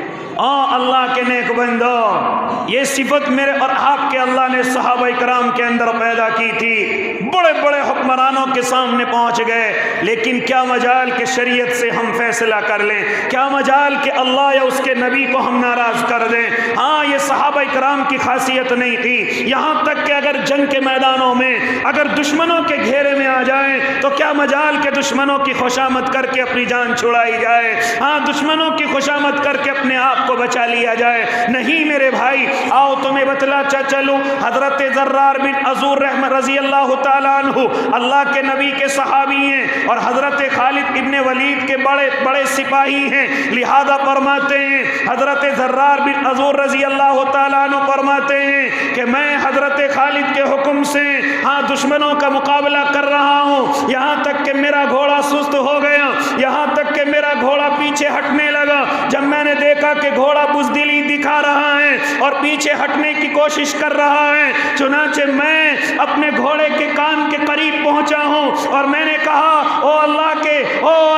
اللہ کے نیک بندو، یہ صفت میرے اور آپ کے اللہ نے صحابہ کرام کے اندر پیدا کی تھی۔ بڑے بڑے حکمرانوں کے سامنے پہنچ گئے، لیکن کیا مجال کہ شریعت سے ہم فیصلہ کر لیں، کیا مجال کہ اللہ یا اس کے نبی کو ہم ناراض کر دیں۔ ہاں یہ صحابہ کرام کی خاصیت نہیں تھی، یہاں تک کہ اگر جنگ کے میدانوں میں اگر دشمنوں کے گھیرے میں آ جائیں تو کیا مجال کہ دشمنوں کی خوشامد کر کے اپنی جان چھڑائی جائے، ہاں دشمنوں کی خوشامد کر کے اپنے آپ کو بچا لیا جائے۔ نہیں میرے بھائی، آؤ تمہیں بتلاتا چلوں، حضرت زرار بن عزور رحمہ رضی اللہ تعالیٰ عنہ اللہ کے نبی کے صحابی ہیں، اور حضرت خالد ابن ولید کے بڑے بڑے سپاہی ہیں، لہذا فرماتے ہیں حضرت زرار بن عزور رضی اللہ تعالیٰ عنہ فرماتے ہیں کہ میں حضرت خالد کے حکم سے ہاں دشمنوں کا مقابلہ کر رہا ہوں، یہاں تک کہ میرا گھوڑا سست ہو گیا، یہاں تک کہ میرا گھوڑا پیچھے ہٹنے لگا۔ جب میں نے دیکھا کہ گھوڑا بزدلی دکھا رہا ہے اور پیچھے ہٹنے کی کوشش کر رہا ہے، چنانچہ میں اپنے گھوڑے کے کان کے قریب پہنچا ہوں اور میں نے کہا او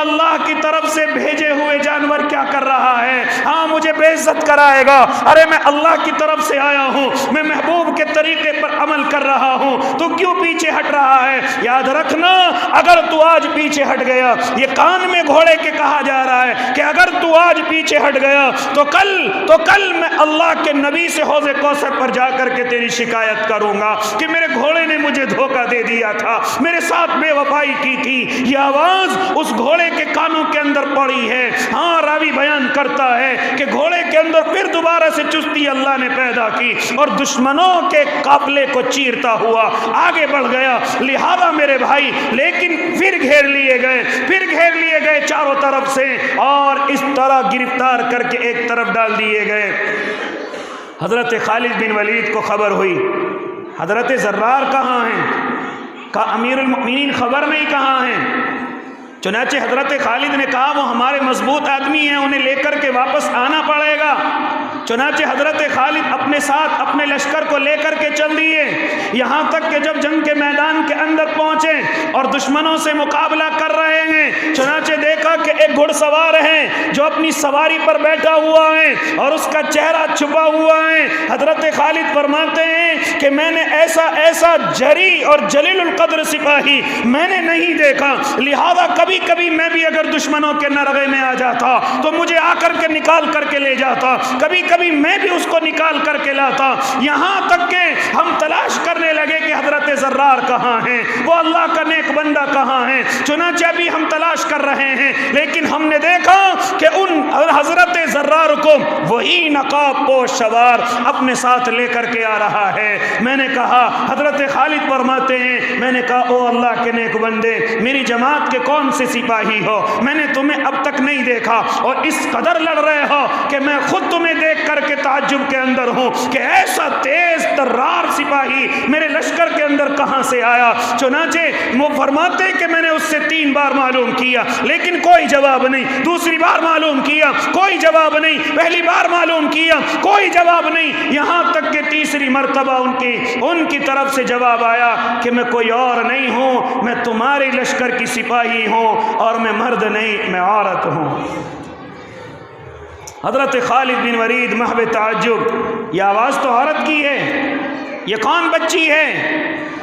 اللہ کی طرف سے بھیجے ہوئے جانور کیا کر رہا ہے؟ ہاں مجھے بے عزت کرائے گا۔ ارے میں اللہ کی طرف سے آیا ہوں، میں محبوب کے طریقے پر عمل کر رہا ہوں، تو کیوں پیچھے ہٹ رہا ہے؟ یاد رکھنا، اگر تو آج پیچھے ہٹ گیا، یہ کان میں گھوڑے کے کہا جا رہا ہے کہ اگر تو آج پیچھے ہٹ گیا تو کل میں اللہ کے نبی سے حوض کوثر پر جا کر کے تیری شکایت کروں گا کہ میرے گھوڑے نے مجھے دھوکہ دے دیا تھا، میرے ساتھ بے وفائی کی تھی۔ یہ آواز اس گھوڑے کے کانوں کے اندر پڑی ہے۔ ہاں، راوی بیان کرتا ہے کہ گھوڑے کے اندر پھر دوبارہ سے چستی اللہ نے پیدا کی اور دشمنوں کے قافلے کو چیرتا ہوا آگے بڑھ گیا۔ لہذا میرے بھائی، لیکن پھر گھیر لیے گئے چاروں طرف سے، اور اس طرح گرفتار کر کے ایک طرف ڈال دیے گئے۔ حضرت خالد بن ولید کو خبر ہوئی، حضرت زرار کہاں ہیں؟ کہا امیر المؤمنین خبر نہیں کہاں ہیں۔ چنانچہ حضرت خالد نے کہا وہ ہمارے مضبوط آدمی ہیں، انہیں لے کر کے واپس آنا پڑے گا۔ چنانچہ حضرت خالد اپنے ساتھ اپنے لشکر کو لے کر کے چل دیے، یہاں تک کہ جب جنگ کے میدان کے اندر پہنچے اور دشمنوں سے مقابلہ کر رہے ہیں، چنانچہ دیکھا کہ ایک گھڑ سوار ہے جو اپنی سواری پر بیٹھا ہوا ہے اور اس کا چہرہ چھپا ہوا ہے۔ حضرت خالد فرماتے ہیں کہ میں نے ایسا جری اور جلیل القدر سپاہی میں نے نہیں دیکھا، لہذا کبھی میں بھی اگر دشمنوں کے نرغے میں آ جاتا تو مجھے آ کر کے نکال کر کے لے جاتا، کبھی میں بھی اس کو نکال کر کے لاتا۔ یہاں تک کہ ہم تلاش کرنے لگے کہ حضرت زرار کہاں ہیں، وہ اللہ کا نیک بندہ کہاں ہیں۔ چنانچہ بھی ہم تلاش کر رہے ہیں، لیکن ہم نے دیکھا کہ ان حضرت زرار کو وہی نقاب پوش سوار اپنے ساتھ لے کر کے آ رہا ہے۔ میں نے کہا، حضرت خالد فرماتے ہیں، میں نے کہا او اللہ کے نیک بندے، میری جماعت کے کون سے سپاہی ہو؟ میں نے تمہیں اب تک نہیں دیکھا اور اس قدر لڑ رہے ہو کہ میں خود تمہیں دیکھ کر کے تعجب کے اندر ہوں کہ ایسا تیز ترار سپاہی میرے لشکر کے اندر کہاں سے آیا۔ چنانچہ وہ فرماتے کہ میں نے اس سے 3 بار معلوم کیا لیکن کوئی جواب نہیں، دوسری بار معلوم کیا کوئی جواب نہیں، پہلی بار معلوم کیا کوئی جواب نہیں، یہاں تک کہ تیسری مرتبہ ان کی طرف سے جواب آیا کہ میں کوئی اور نہیں ہوں، میں تمہارے لشکر کی سپاہی ہوں اور میں مرد نہیں، میں عورت ہوں۔ حضرت خالد بن ولید محو تعجب، یہ آواز تو عورت کی ہے، یہ کون بچی ہے؟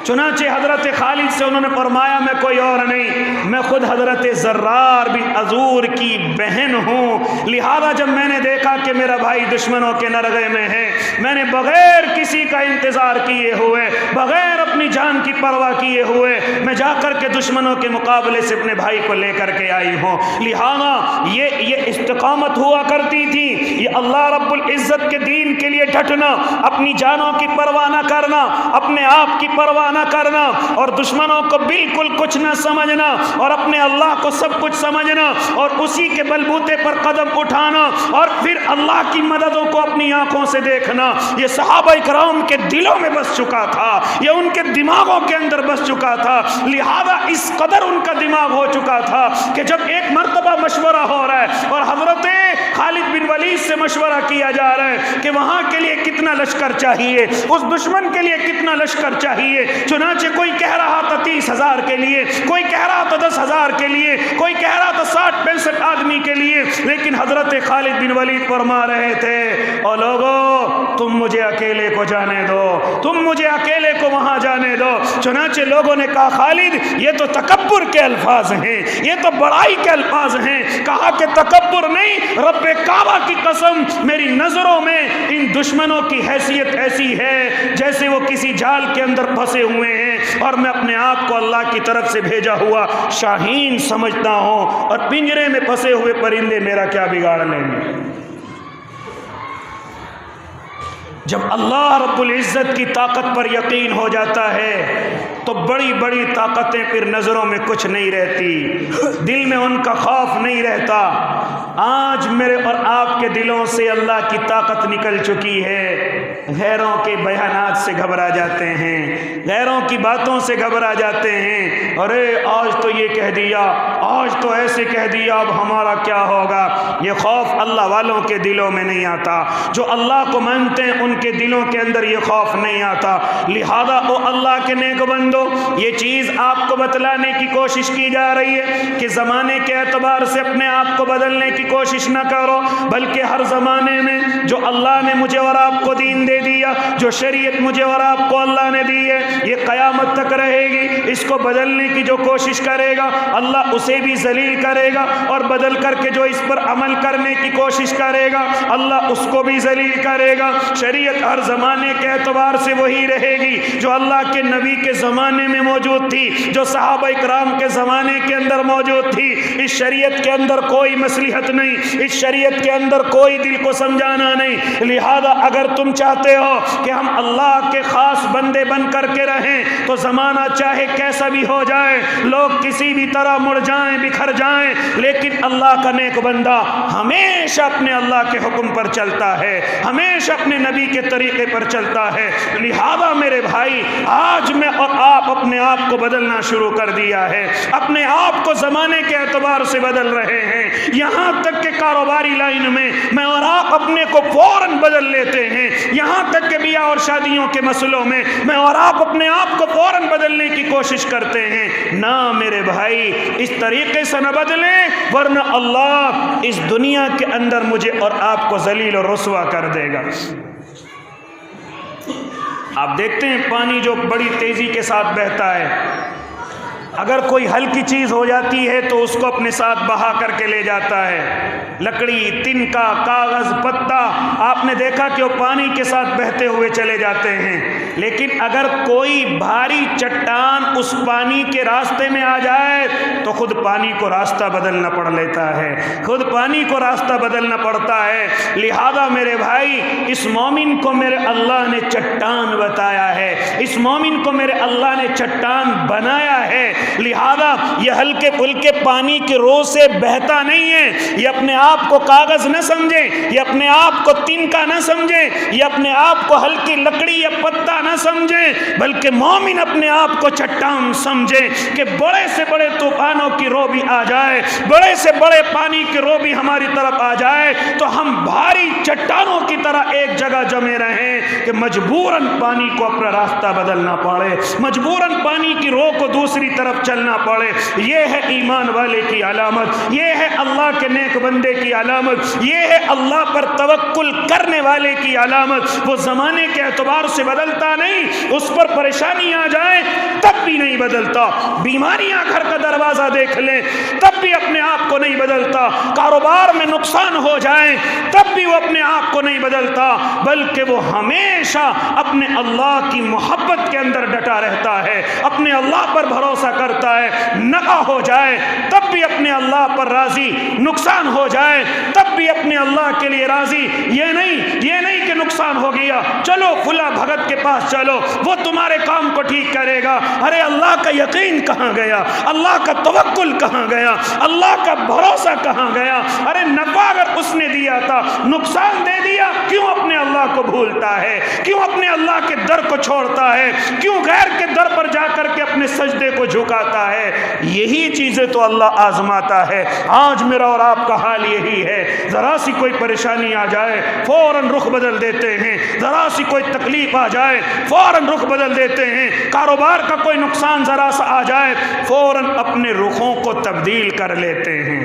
چنانچہ حضرت خالد سے انہوں نے فرمایا میں کوئی اور نہیں، میں خود حضرت زرار بن عزور کی بہن ہوں، لہذا جب میں نے دیکھا کہ میرا بھائی دشمنوں کے نرغے میں ہے، میں نے بغیر کسی کا انتظار کیے ہوئے، بغیر اپنی جان کی پرواہ کیے ہوئے، میں جا کر کے دشمنوں کے مقابلے سے اپنے بھائی کو لے کر کے آئی ہوں۔ لہذا یہ استقامت ہوا کرتی تھی، یہ اللہ رب العزت کے دین کے لیے ڈٹنا، اپنی جانوں کی پرواہ نہ کرنا، اپنے آپ کی پرواہ نہ کرنا اور دشمنوں کو بالکل کچھ نہ سمجھنا اور اپنے اللہ کو سب کچھ سمجھنا اور اسی کے بلبوتے پر قدم اٹھانا اور پھر اللہ کی مددوں کو اپنی آنکھوں سے دیکھنا، یہ صحابہ کرام کے دلوں میں بس چکا تھا، یہ ان کے دماغوں کے اندر بس چکا تھا۔ لہذا اس قدر ان کا دماغ ہو چکا تھا کہ جب ایک مرتبہ مشورہ ہو رہا ہے اور حضرت خالد بن ولید سے مشورہ کیا جا رہا ہے کہ وہاں کے لیے کتنا لشکر چاہیے، اس دشمن کے لیے کتنا لشکر چاہیے، چنانچہ کوئی کہہ رہا تھا 30,000 کے لیے، کوئی کہہ رہا تھا 10,000 کے لیے، کوئی کہہ رہا تھا 60-65 آدمی کے لیے، لیکن حضرت خالد بن ولید فرما رہے تھے او لوگو تم مجھے اکیلے کو جانے دو، تم مجھے اکیلے کو وہاں جانے دو۔ چنانچہ لوگوں نے کہا خالد یہ تو تکبر کے الفاظ ہیں، یہ تو بڑائی کے الفاظ ہیں۔ کہا کہ تکبر نہیں، رب کعبہ کی قسم میری نظروں میں ان دشمنوں کی حیثیت ایسی ہے جیسے وہ کسی جال کے اندر پھنسے ہوئے ہیں اور میں اپنے آپ کو اللہ کی طرف سے بھیجا ہوا شاہین سمجھتا ہوں اور پنجرے میں پھنسے ہوئے پرندے میرا کیا بگاڑ لیں گے۔ جب اللہ رب العزت کی طاقت پر یقین ہو جاتا ہے تو بڑی بڑی طاقتیں پھر نظروں میں کچھ نہیں رہتی، دل میں ان کا خوف نہیں رہتا۔ آج میرے اور آپ کے دلوں سے اللہ کی طاقت نکل چکی ہے، غیروں کے بیانات سے گھبرا جاتے ہیں، غیروں کی باتوں سے گھبرا جاتے ہیں، ارے آج تو یہ کہہ دیا، آج تو ایسے کہہ دیا، اب ہمارا کیا ہوگا۔ یہ خوف اللہ والوں کے دلوں میں نہیں آتا، جو اللہ کو مانتے ہیں ان کے دلوں کے اندر یہ خوف نہیں آتا۔ لہذا او اللہ کے نیک بندو، یہ چیز آپ کو بتلانے کی کوشش کی جا رہی ہے کہ زمانے کے اعتبار سے اپنے آپ کو بدلنے کی کوشش نہ کرو، بلکہ ہر زمانے میں جو اللہ نے مجھے اور آپ کو دین دے دیا، جو شریعت مجھے اور آپ کو اللہ نے دی ہے، یہ قیامت تک رہے گی، اس کو بدلنے کی جو کوشش کرے گا اللہ اسے اسے بھی ذلیل کرے گا، اور بدل کر کے جو اس پر عمل کرنے کی کوشش کرے گا اللہ اس کو بھی ذلیل کرے گا۔ شریعت ہر زمانے کے اعتبار سے وہی رہے گی جو اللہ کے نبی کے زمانے میں موجود تھی، جو صحابہ اکرام کے زمانے کے اندر موجود تھی۔ اس شریعت کے اندر کوئی مصلحت نہیں، اس شریعت کے اندر کوئی دل کو سمجھانا نہیں۔ لہذا اگر تم چاہتے ہو کہ ہم اللہ کے خاص بندے بن کر کے رہیں تو زمانہ چاہے کیسا بھی ہو جائے، لوگ کسی بھی طرح مڑ جائیں بکھر جائیں، لیکن اللہ کا نیک بندہ ہمیشہ اپنے اللہ کے حکم پر چلتا ہے، ہمیشہ اپنے نبی کے طریقے پر چلتا ہے۔ لہذا میرے بھائی آج میں اور آپ اپنے آپ کو بدلنا شروع کر دیا ہے، اپنے آپ کو زمانے کے اعتبار سے بدل رہے ہیں، یہاں تک کہ کاروباری لائن میں اور آپ اپنے کو فوراً بدل لیتے ہیں، یہاں تک کہ بیاہ اور شادیوں کے مسئلوں میں اور آپ اپنے آپ کو فوراً بدلنے کی کوشش کرتے ہیں۔ نہ میرے بھائی اس طریقے سے نہ بدلیں، ورنہ اللہ اس دنیا کے اندر مجھے اور آپ کو ذلیل اور رسوا کر دے گا۔ آپ دیکھتے ہیں پانی جو بڑی تیزی کے ساتھ بہتا ہے، اگر کوئی ہلکی چیز ہو جاتی ہے تو اس کو اپنے ساتھ بہا کر کے لے جاتا ہے۔ لکڑی، تنکا، کاغذ، پتا، آپ نے دیکھا کہ وہ پانی کے ساتھ بہتے ہوئے چلے جاتے ہیں، لیکن اگر کوئی بھاری چٹان اس پانی کے راستے میں آ جائے تو خود پانی کو راستہ بدلنا پڑ لیتا ہے، خود پانی کو راستہ بدلنا پڑتا ہے۔ لہذا میرے بھائی اس مومن کو میرے اللہ نے چٹان بتایا ہے، اس مومن کو میرے اللہ نے چٹان بنایا ہے۔ لہذا یہ ہلکے پھلکے پانی کے رو سے بہتا نہیں ہے، یہ اپنے آپ کو کاغذ نہ سمجھے، یہ اپنے آپ کو تنکا نہ سمجھے، یہ اپنے آپ کو ہلکی لکڑی یا پتا نہ سمجھے، بلکہ مومن اپنے آپ کو چٹان سمجھے کہ بڑے سے بڑے طوفانوں کی رو بھی آ جائے، بڑے سے بڑے پانی کی رو بھی ہماری طرف آ جائے تو ہم بھاری چٹانوں کی طرح ایک جگہ جمے رہیں کہ مجبوراً پانی کو اپنا راستہ بدلنا پڑے، مجبوراً پانی کی رو کو دوسری طرف چلنا پڑے۔ یہ ہے ایمان والے کی علامت، یہ ہے اللہ کے نیک بندے کی علامت، یہ ہے اللہ پر توکل کرنے والے کی علامت۔ وہ زمانے کے اعتبار سے بدلتا نہیں، اس پر پریشانی آ جائے تب بھی نہیں بدلتا، بیماریاں گھر کا دروازہ دیکھ لیں تب بھی اپنے آپ کو نہیں بدلتا، کاروبار میں نقصان ہو جائے تب بھی وہ اپنے آپ کو نہیں بدلتا، بلکہ وہ ہمیشہ اپنے اللہ کی محبت کے اندر ڈٹا رہتا ہے، اپنے اللہ پر بھروسہ کرتا ہے، نفع ہو جائے تب بھی اپنے اللہ پر راضی، نقصان ہو جائے تب بھی اپنے اللہ کے لیے راضی۔ یہ نہیں کہ نقصان ہو گیا چلو فلاں بھگت کے پاس چلو وہ تمہارے کام کو ٹھیک کرے گا، ارے اللہ کا یقین کہاں گیا، اللہ کا توکل کہاں گیا، اللہ کا بھروسہ کہاں گیا؟ ارے نفع اگر اس نے دیا تھا نقصان دے دیا، کیوں اپنے اللہ کو بھولتا ہے، کیوں اپنے اللہ کے در کو چھوڑتا ہے، کیوں غیر کے در پر جا کر کے اپنے سجدے کو جھکاتا ہے؟ یہی چیزیں تو اللہ آزماتا ہے۔ آج میرا اور آپ کا حال یہی ہے، ذرا سی کوئی پریشانی آ جائے فوراً رخ بدل دیتے ہیں، ذرا سی کوئی تکلیف آ جائے فوراً رخ بدل دیتے ہیں، کاروبار کا کوئی نقصان ذرا سا آ جائے فوراً اپنے رخوں کو تبدیل کر لیتے ہیں۔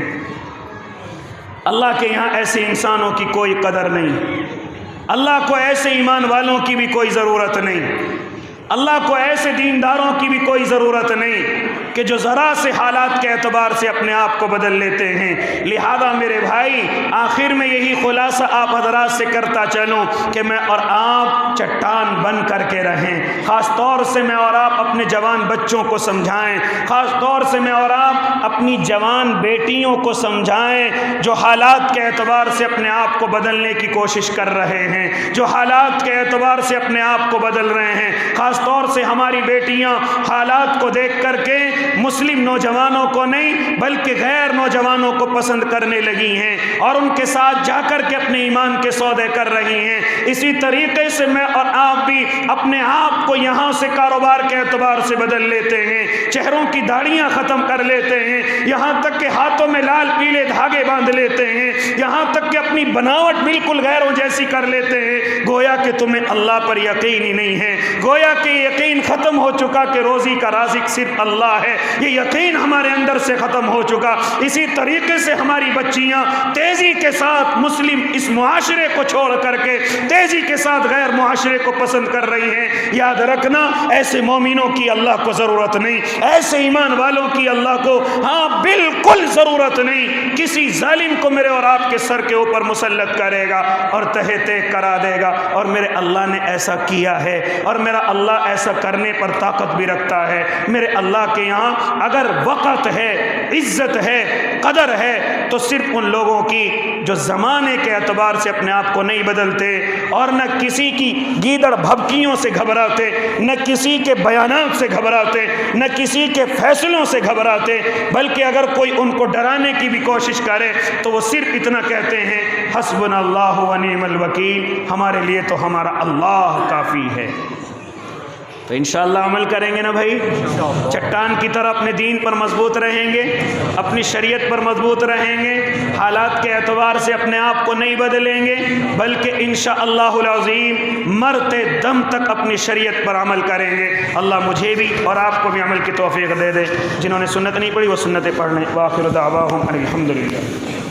اللہ کے یہاں ایسے انسانوں کی کوئی قدر نہیں، اللہ کو ایسے ایمان والوں کی بھی کوئی ضرورت نہیں، اللہ کو ایسے دینداروں کی بھی کوئی ضرورت نہیں کہ جو ذرا سے حالات کے اعتبار سے اپنے آپ کو بدل لیتے ہیں۔ لہذا میرے بھائی آخر میں یہی خلاصہ آپ حضرات سے کرتا چلوں کہ میں اور آپ چٹان بن کر کے رہیں، خاص طور سے میں اور آپ اپنے جوان بچوں کو سمجھائیں، خاص طور سے میں اور آپ اپنی جوان بیٹیوں کو سمجھائیں جو حالات کے اعتبار سے اپنے آپ کو بدلنے کی کوشش کر رہے ہیں، جو حالات کے اعتبار سے اپنے آپ کو بدل رہے ہیں۔ خاص طور سے ہماری بیٹیاں حالات کو دیکھ کر کے مسلم نوجوانوں کو نہیں بلکہ غیر نوجوانوں کو پسند کرنے لگی ہیں اور ان کے ساتھ جا کر کے اپنے ایمان کے سودے کر رہی ہیں۔ اسی طریقے سے میں اور آپ بھی اپنے آپ کو یہاں سے کاروبار کے اعتبار سے بدل لیتے ہیں، چہروں کی داڑیاں ختم کر لیتے ہیں، یہاں تک کہ ہاتھوں میں لال پیلے دھاگے باندھ لیتے ہیں، یہاں تک کہ اپنی بناوٹ بالکل غیروں جیسی کر لیتے ہیں، گویا کہ تمہیں اللہ پر یقین ہی نہیں ہے، گویا کہ بلکہ یقین ختم ہو چکا کہ روزی کا رازق صرف اللہ ہے، یہ یقین ہمارے اندر سے ختم ہو چکا۔ اسی طریقے سے ہماری بچیاں تیزی کے ساتھ مسلم اس معاشرے کو چھوڑ کر کے تیزی کے ساتھ غیر معاشرے کو پسند کر رہی ہیں۔ یاد رکھنا، ایسے مومنوں کی اللہ کو ضرورت نہیں، ایسے ایمان والوں کی اللہ کو بالکل ضرورت نہیں۔ کسی ظالم کو میرے اور آپ کے سر کے اوپر مسلط کرے گا اور تہہ تہہ کرا دے گا، اور میرے اللہ نے ایسا کیا ہے، اور میرا اللہ ایسا کرنے پر طاقت بھی رکھتا ہے۔ میرے اللہ کے یہاں اگر وقت ہے، عزت ہے، قدر ہے، تو صرف ان لوگوں کی جو زمانے کے اعتبار سے اپنے آپ کو نہیں بدلتے، اور نہ کسی کی گیدڑ بھبکیوں سے گھبراتے، نہ کسی کے بیانات سے گھبراتے، نہ کسی کے فیصلوں سے گھبراتے، بلکہ اگر کوئی ان کو ڈرانے کی بھی کوشش کرے تو وہ صرف اتنا کہتے ہیں، حسبنا اللہ و نعم الوکیل، ہمارے لیے تو ہمارا اللہ کافی ہے۔ تو انشاءاللہ عمل کریں گے نا بھائی، چٹان کی طرح اپنے دین پر مضبوط رہیں گے، اپنی شریعت پر مضبوط رہیں گے، حالات کے اعتبار سے اپنے آپ کو نہیں بدلیں گے، بلکہ انشاءاللہ العظیم مرتے دم تک اپنی شریعت پر عمل کریں گے۔ اللہ مجھے بھی اور آپ کو بھی عمل کی توفیق دے دے۔ جنہوں نے سنت نہیں پڑھی وہ سنتیں پڑھ لیں۔ وآخر دعواہم ان الحمدللہ۔